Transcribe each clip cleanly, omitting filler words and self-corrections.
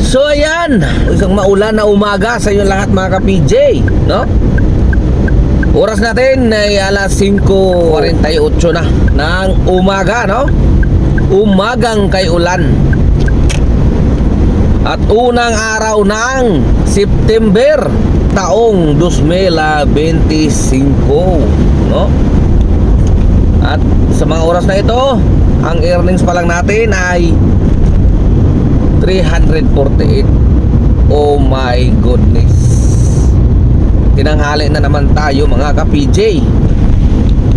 So ayan, isang maulan na umaga sa inyo lahat mga ka-PJ, no? Oras natin ay alas 5:48 na ng umaga, no? Umagang kay ulan. At unang araw ng September taong 2025, no? At sa mga oras na ito, ang earnings pa lang natin ay 348. Oh my goodness. Tinanghali na naman tayo mga ka-PJ.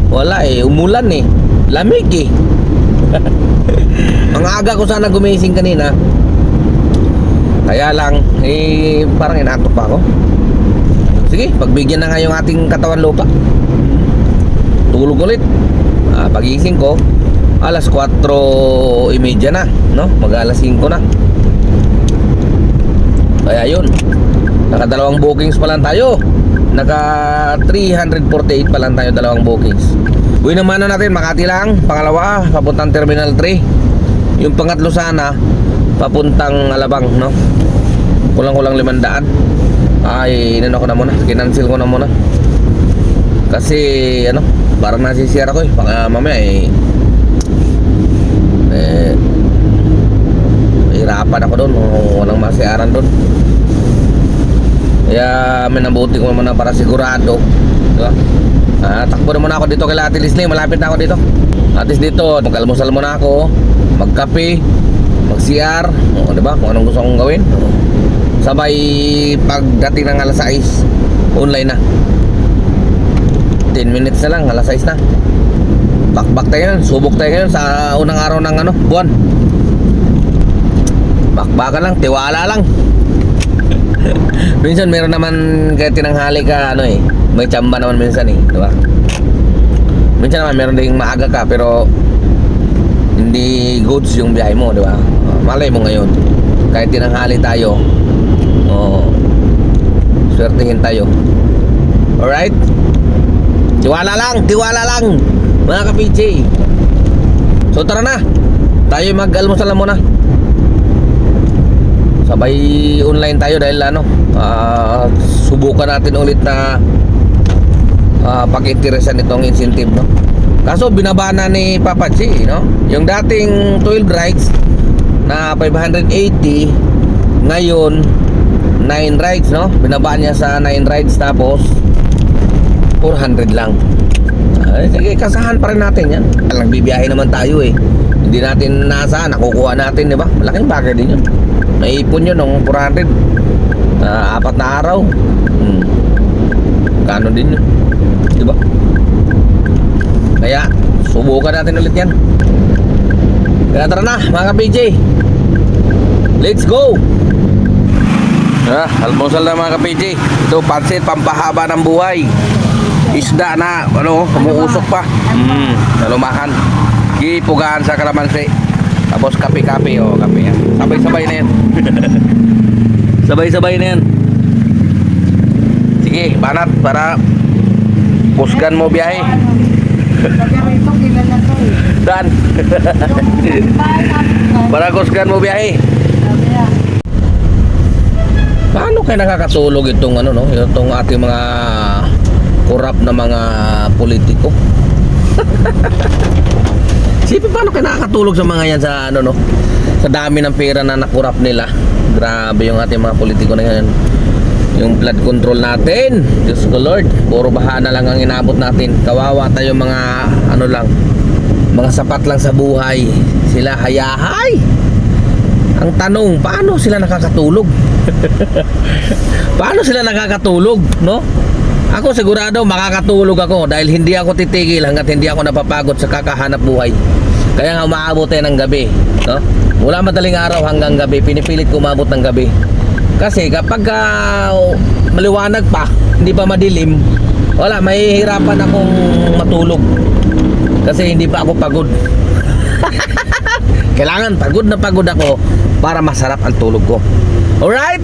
Wala umulan lamig Ang aga ko sana gumising kanina. Kaya lang parang inaantok pa ako. Sige, pagbigyan na nga yung ating katawan lupa. Tulog ulit. Pagising ko alas 4:30 na, no? Mag alas 5 na. Kaya yun, naka-2 bookings pa lang tayo. Naka 348 pa lang tayo, 2 bookings. Uwi naman na natin, Makati lang. Pangalawa, papuntang Terminal 3. Yung pangatlo sana, papuntang Alabang, no? Kulang-kulang 500. Ay, inano ko na muna, kinancel ko na muna. Kasi, parang nasisira ko baka mamaya hirapan ako doon, walang masiyaran doon. Kaya minabuti ko muna para sigurado, diba? Takbo naman ako dito kay Ate Leslie, malapit na ako dito. At least dito, mag-almusal muna ako, magkape, mag-CR, diba? Kung anong gusto kong gawin. Sabay pagdating ng alas 6, online na. 10 minutes na lang, alas 6 na. Bakbak tayo yun, subok tayo ngayon sa unang araw ng buwan. Bakbakan lang, tiwala lang. Minsan meron naman kahit tinanghali ka may tsamba naman minsan diba? Minsan naman meron ding maaga ka pero hindi goods yung biyahe mo, diba? Malay mo ngayon kahit tinanghali tayo, swertihin tayo. Alright? Tiwala lang mga ka-PJ. So tara na, tayo mag-almusal muna. Sabay online tayo dahil subukan natin ulit na pag-interesan itong incentive, no? Kaso binabana ni Papa G, no? Yung dating 12 rides na 580, ngayon 9 rides, no? Binabaan niya sa 9 rides tapos 400 lang. Sige, kasahan pa rin natin yan. Nagbibiyahe naman tayo Hindi natin nasa, nakukuha natin, diba? Malaking bagay din yun. May ipon yun ng 400, 4 na araw. Kano din yun, diba? Kaya subukan natin ulit yan. Kaya tara na mga ka-PJ, let's go. Almusal na mga ka-PJ. Ito pansit, pampahaba ng buhay. Isda na umuusok pa. Nalumahan. Gipugaan sa kalamansi. Tapos kape-kape, kape yan. Sabay-sabay na yan. Sabay-sabay na yan. Sige, banat para kusgan mo biyahe. Dan. Para kusgan mo biyahe. Paano kayo nakakatulog itong itong ating mga korap na mga politiko? Sipin, paano kayo nakakatulog sa mga yan sa sa dami ng pera na nakurap nila. Grabe yung ating mga politiko na yan. Yung flood control natin, Diyos ko Lord, puro baha na lang ang inabot natin. Kawawa tayo mga mga sapat lang sa buhay. Sila hayahay. Ang tanong, paano sila nakakatulog? Paano sila nakakatulog, no? Ako sigurado makakatulog ako dahil hindi ako titigil hanggat hindi ako napapagod sa kakahanap buhay. Kaya nga umaabot tayo ng gabi, no? Mula madaling araw hanggang gabi, pinipilit ko umabot ng gabi. Kasi kapag maliwanag pa, hindi pa madilim, wala, mahihirapan akong matulog. Kasi hindi pa ako pagod. Kailangan pagod na pagod ako para masarap ang tulog ko. Alright?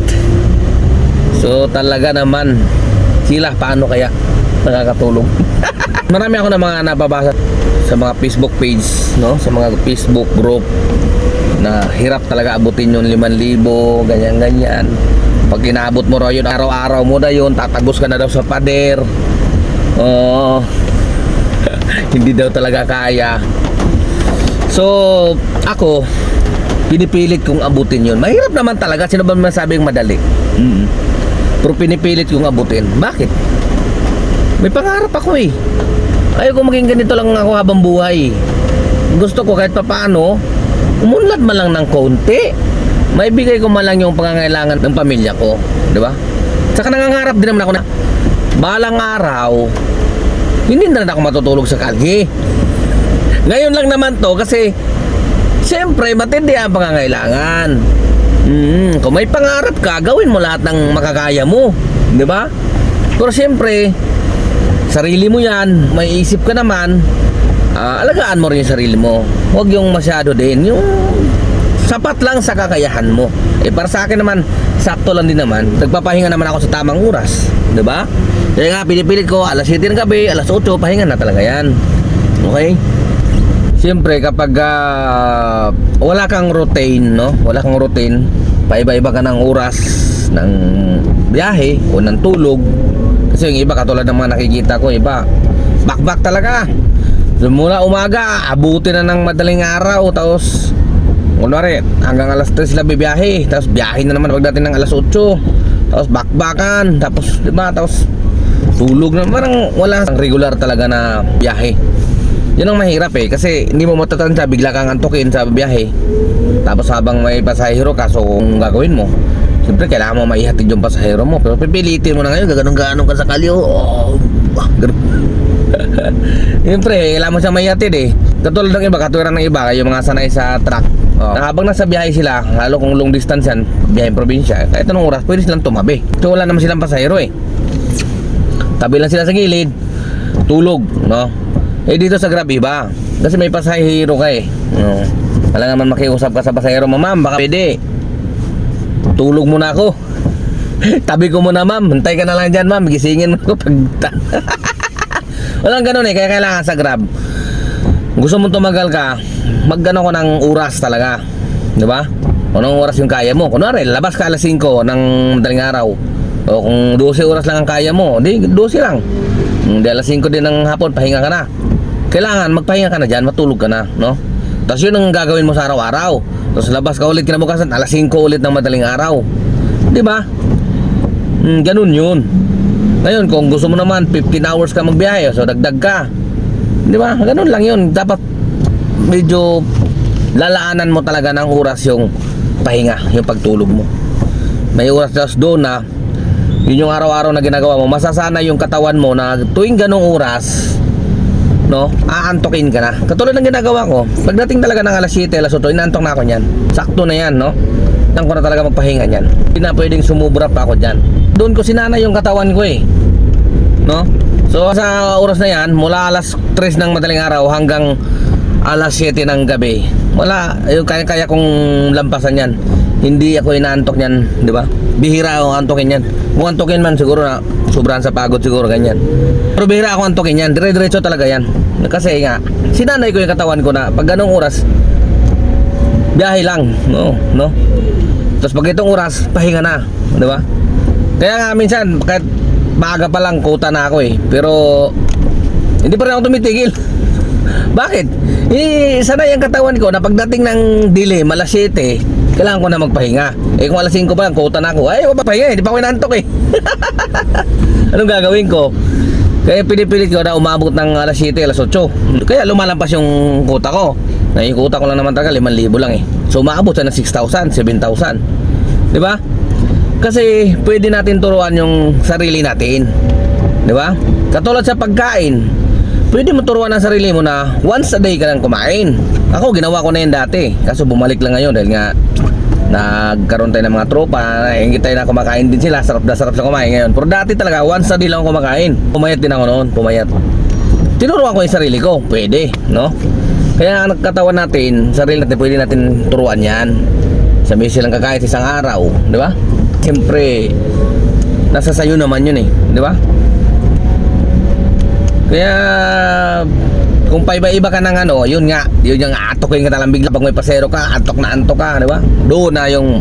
So talaga naman, sila paano kaya nakakatulog? Marami ako na mga nababasa sa mga Facebook page, no? Sa mga Facebook group na hirap talaga abutin yung 5,000, ganyan-ganyan. Pag inaabot mo raw yun, araw-araw mo na yun, tatagos ka na daw sa pader. Oh, hindi daw talaga kaya. So, ako, pinipilit kong abutin yun. Mahirap naman talaga, sino ba masabing madali? Pero pinipilit kong abutin. Bakit? May pangarap ako eh. Ayoko maging ganito lang ako habang buhay. Gusto ko kahit papaano, umunlad man lang ng konti. Maibigay ko man lang yung pangangailangan ng pamilya ko, di ba? Saka nangangarap din naman ako na balang araw, hindi na rin ako matutulog sa kalye. Ngayon lang naman to kasi siyempre matindi ang pangangailangan. Kung may pangarap ka, gawin mo lahat ng makakaya mo, di ba? Pero siyempre, sarili mo yan, may isip ka naman, alagaan mo rin yung sarili mo. Huwag yung masyado din, yung sapat lang sa kakayahan mo. Para sa akin naman, sakto lang din naman. Nagpapahinga naman ako sa tamang oras, di ba? Kaya nga, pinipilit ko, alas 7 ng gabi, alas 8, pahinga na talaga yan. Okay? Siyempre, kapag wala kang routine, no? Wala kang routine, paiba-iba ka ng oras ng biyahe o ng tulog. Kasi yung iba, katulad ng mga nakikita ko, iba, back talaga. So, mula umaga, abutin na ng madaling araw, tapos kunwari, hanggang alas 3 sila bibiyahe, tapos biyahe na naman pagdating ng alas 8, tapos bakbakan, tapos diba, tapos tulog na, parang wala regular talaga na biyahe. Yun ang mahirap eh, kasi hindi mo matatansya, bigla kang antukin sa biyahe, tapos habang may pasahero ka, so kung gagawin mo, siyempre kailangan mo maihatid yung pasahero mo, pero pipilitin mo na ngayon, gaganong-ganong ka sa kalyo, siyempre kailangan mo siyang maihatid eh. Katulad ng iba, katulad ng iba, yung mga sanay sa truck, na habang nasa biyahe sila, lalo kung long distance yan, biyahe probinsya, kahit anong oras, pwede silang tumabi. So wala naman silang pasahero eh. Tabi lang sila sa gilid, tulog, no? Dito sa Grab iba, kasi may pasahero ka eh, no? Wala naman makiusap ka sa pasahero, ma'am, baka pwede. Tulog muna ako. Tabi ko muna, ma'am, hantay ka na lang dyan, ma'am, gisingin mo ako pag... Walang ganun eh, kaya kailangan sa Grab, gusto mong tumagal ka, maggano ko ng oras talaga, di ba? Anong oras yung kaya mo? Kunwari, labas ka alas 5 ng madaling araw, o kung 12 oras lang ang kaya mo, di 12 lang. Di alas 5 din ng hapon, pahinga ka na. Kailangan magpahinga ka na dyan, matulog ka na, no? Tapos yun ang gagawin mo sa araw-araw. Tapos labas ka ulit kinabukasan, alas 5 ulit ng madaling araw, di ba? Ganun yun. Ngayon, kung gusto mo naman 15 hours ka magbiyahe, so dagdag ka, di ba? Ganun lang yun. Dapat medyo lalaanan mo talaga ng oras yung pahinga, yung pagtulog mo. May oras doon na yun yung araw-araw na ginagawa mo. Masasana yung katawan mo na tuwing ganong oras, no, aantokin ka na. Katulad ng ginagawa ko, pagdating talaga ng alas 7, alas 8, inaantok na ako niyan. Sakto na yan, no? Nang ko na talaga magpahinga niyan. Hindi na pwedeng sumubra pa ako dyan. Doon ko sinana yung katawan ko eh, no? So sa oras na yan, mula alas 3 ng madaling araw hanggang alas 7 ng gabi, wala, yung kaya kong lampasan yan. Hindi ako inaantok yan, di ba? Bihira ako antokin yan. Kung antokin man, siguro na sobrahan sa pagod siguro, ganyan. Pero bihira ako antokin yan, dire-diretso talaga yan. Kasi nga, sinanay ko yung katawan ko na pag ganong oras, biyahe lang, no? Tapos pag itong oras, pahinga na, di ba? Kaya nga minsan, kahit maaga pa lang, kuta na ako eh. Pero hindi pa rin ako tumitigil. Bakit? Sanay ang katawan ko na pagdating ng dilim, alas 7, kailangan ko na magpahinga. Kung alas 5 pa lang, kuta na ako. Ay, papahinga, hindi pa ako inantok eh. Anong gagawin ko? Kaya pinipilit ko na umabot ng alas 7, alas 8. Kaya lumalampas yung kuta ko. Yung kuta ko lang naman talaga, 5,000 lang eh. So umabot na 6,000, 7,000. Di ba? Kasi pwede natin turuan yung sarili natin, di ba? Katulad sa pagkain, pwede mo turuan ang sarili mo na once a day ka lang kumain. Ako, ginawa ko na yun dati, kaso bumalik lang ngayon dahil nga nagkaroon tayo ng mga tropa, naingit tayo na kumakain din sila, sarap na sarap sa kumain ngayon. Pero dati talaga, once a day lang ako kumakain. Pumayat din ako noon, pumayat. Tinuruan ko yung sarili ko, pwede, no? Kaya ang nagkatawan natin, sarili natin, pwede natin turuan yan. Sa misi lang kakain isang araw, di ba? Siyempre, nasa sayo naman yun eh, di ba? Kaya Kung paiba-iba ka ng ano, yun nga, yun yung atokin ka talang bigla pag may pasero ka, antok ka, di ba? Doon na yung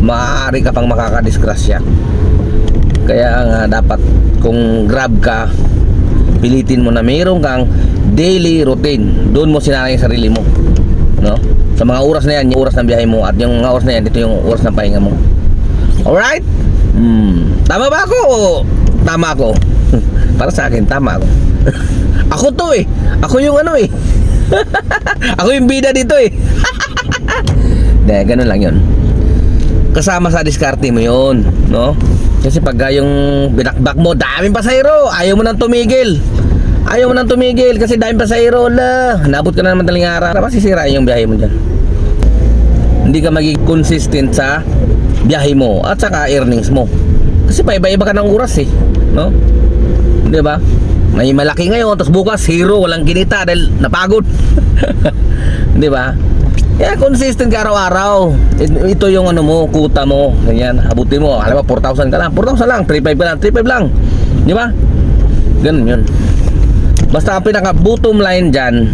maaari ka pang makakadisgrasya. Kaya nga dapat kung Grab ka, pilitin mo na mayroon kang daily routine. Doon mo sinanay yung sarili mo, no? Sa mga oras na yan, yung oras ng biyahe mo, at yung mga oras na yan, ito yung oras ng pahinga mo. Alright? Tama ba ako? Tama ako. Para sa akin, tama ako. Ako to eh. Ako yung ano eh. Ako yung bida dito eh. Dahil ganun lang yun. Kasama sa diskarte mo yun, no? Kasi pag yung binakbak mo, daming pasahero, ayaw mo nang tumigil. Ayaw mo nang tumigil kasi daming pasahero. Nabot ka na naman taling araw. Masisirain yung biyahe mo dyan. Hindi ka magiging consistent sa biyahe mo at saka earnings mo. Kasi paiba-iba ka ng oras eh, no? Di ba? May malaki ngayon, tapos bukas zero, walang kinita dahil napagod. Di ba? Kaya consistent ka araw-araw. Ito yung ano mo, kuta mo. Ganyan, abutin mo. Alam mo, 4,000 ka lang. 4,000 lang, 3,500 ka lang, 3,500 lang. Di ba? Ganun yun. Basta ang pinaka bottom line dyan,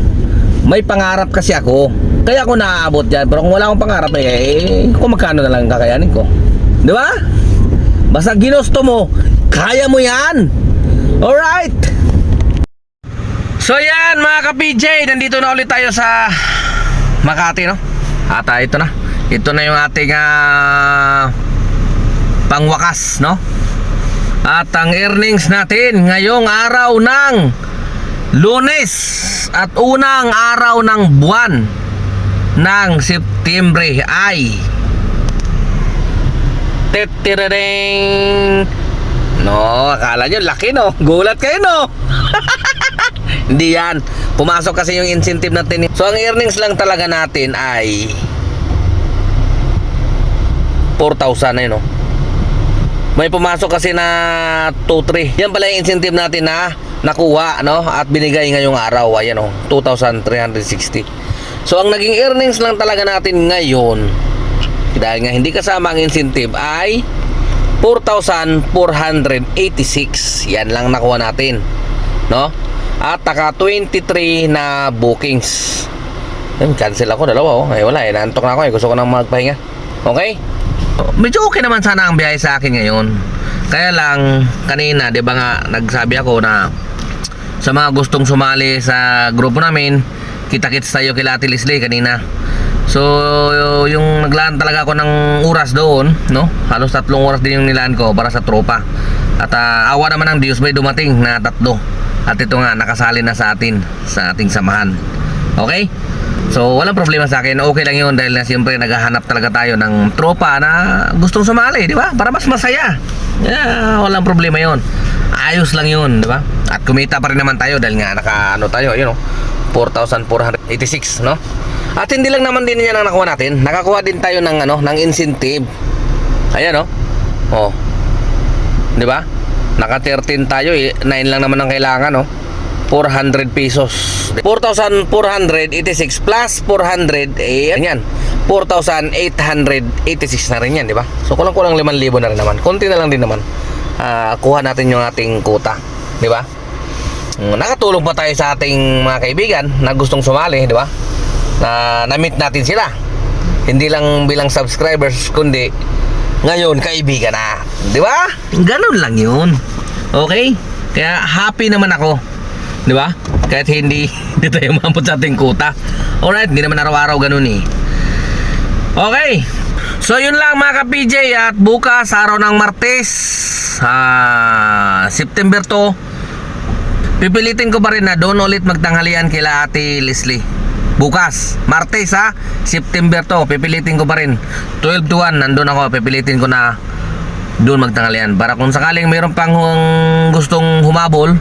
may pangarap kasi ako. Kaya ako naaabot dyan. Pero kung wala akong pangarap, kung magkano na lang kakayanin ko. Di ba? Basta ginusto mo, kaya mo yan. Alright. So yan mga ka-PJ, nandito na ulit tayo sa Makati, no? At ito na. Ito na yung ating pangwakas, no? At ang earnings natin ngayong araw ng Lunes at unang araw ng buwan ng Setyembre ay titiring. No, akala nyo laki, no? Gulat kayo, no? Hindi yan. Pumasok kasi yung incentive natin. So ang earnings lang talaga natin ay 4,000 na yun, no? May pumasok kasi na 2-3. Yan pala yung incentive natin na nakuha, no? At binigay ngayong araw. Ayan, no? 2,360. So ang naging earnings lang talaga natin ngayon, dahil nga hindi kasama ang incentive, ay 4,486. Yan lang nakuha natin, no? At taka 23 na bookings. Cancel ako dalawa, oh. Ay wala, naantok na ako, gusto ko nang magpahinga. Okay? Medyo okay naman sana ang biyahe sa akin ngayon. Kaya lang kanina, 'di ba nga nagsabi ako na sa mga gustong sumali sa grupo namin, kita-kits tayo kila Ate Leslie kanina. So yung naglaan talaga ako ng oras doon, no? Halos 3 oras din yung nilaan ko para sa tropa. At awa naman ng Diyos, may dumating na 3. At ito nga, nakasali na sa atin, sa ating samahan. Okay? So walang problema sa akin, okay lang yun. Dahil na siyempre naghahanap talaga tayo ng tropa na gustong sumali, di ba? Para mas masaya. Walang problema yun. Ayos lang yun, di ba? At kumita pa rin naman tayo dahil nga naka tayo, yun, 4,486, no? At hindi lang naman din yan ang nakuha natin. Nakakuha din tayo ng ng incentive. Ayan, no? Oh. Di ba? Naka 13 tayo, 9 lang naman ang kailangan, no? 400 pesos. 4,486 plus 400, yan. 4,886 na rin yan, di ba? So kulang-kulang 5,000 na rin naman. Konti na lang din naman. Kuha natin yung ating kuta, di ba? Nakatulong pa tayo sa ating mga kaibigan na gustong sumali, di ba? Na-meet natin sila. Hindi lang bilang subscribers, kundi ngayon kaibigan na, di ba? Ganun lang yun. Okay? Kaya happy naman ako, di ba? Kahit hindi tayo mampot sa ating kuta. Alright, hindi naman araw-araw ganun eh. Okay. So yun lang mga ka-PJ. At bukas, araw ng Martes, September 2, pipilitin ko pa rin na doon ulit magtanghalian kila Ate Leslie. Bukas, Martes September 2, pipilitin ko pa rin 12 to 1, nandun ako, pipilitin ko na doon magtanghalian. Para kung sakaling mayroon pang gustong humabol,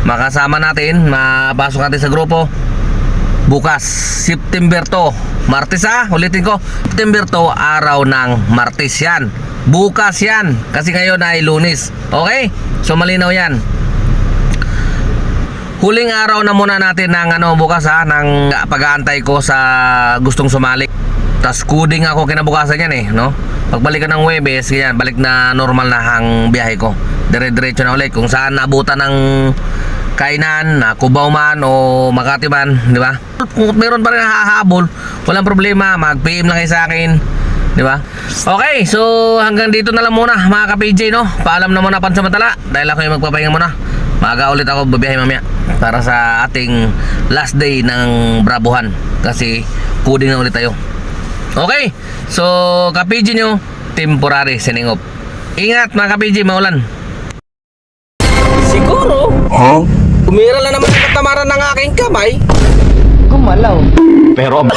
makasama natin, mapasok natin sa grupo. Bukas, September 2, Martes ulitin ko, September 2, araw ng Martes yan. Bukas yan, kasi ngayon ay Lunes. Okay? So malinaw yan. Huling araw na muna natin ng bukas ng pag-aantay ko sa gustong sumali. Tas coding ako kinabukasan yan no? Pagbalik ka ng Huwebes, yan, balik na normal na ang biyahe ko. Dire-diretso na ulit kung saan naabutan ng kainan, na Cubao man o Makati man, di ba? Kung meron pa rin hahabol, walang problema, mag-PM lang kayo sa akin, di ba? Okay, so hanggang dito na lang muna mga ka-PJ, no? Paalam na muna pansamantala dahil ako yung magpapahinga muna. Maaga ulit ako babiyahe mamaya para sa ating last day ng Brabuhan kasi coding na ulit tayo. Okay, so ka-PJ nyo, temporary sending off. Ingat mga ka-PJ, maulan. Siguro, Umira lang naman ang katamaran ng aking kamay. Gumalaw. Pero